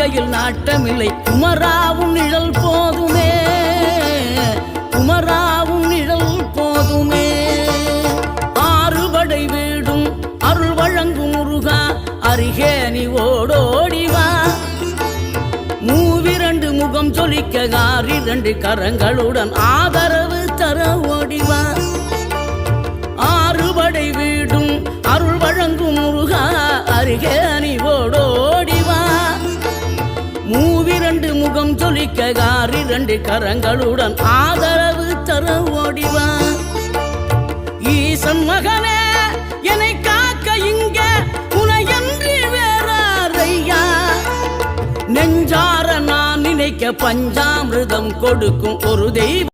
வாழ்க்கையில் நாட்டமில்லை குமராவும் நிழல் போதுமே, குமராவும் நிழல் போதுமே. ஆறுபடை வீடும் அருள் வழங்கும் முருகா அருகே நீ ஓடோடிவா. மூவிரண்டு முகம் சொலிக்க ஆறிரண்டு கரங்களுடன் ஆதரவு தர ஓடிவா. ஆறுபடை வீடும் அருள் வழங்கும் முருகா அருகே நீ ஓடோடிவா. மூவிரண்டு முகம் சொலிக்க ஆறிரண்டு கரங்களுடன் ஆதரவு தர ஓடிவா. ஈசன் மகனே என்னை காக்க இங்க உனையன்றி வேறாரையா. நெஞ்சார நான் நினைக்க பஞ்சாமிர்தம் கொடுக்கும் ஒரு தெய்வம்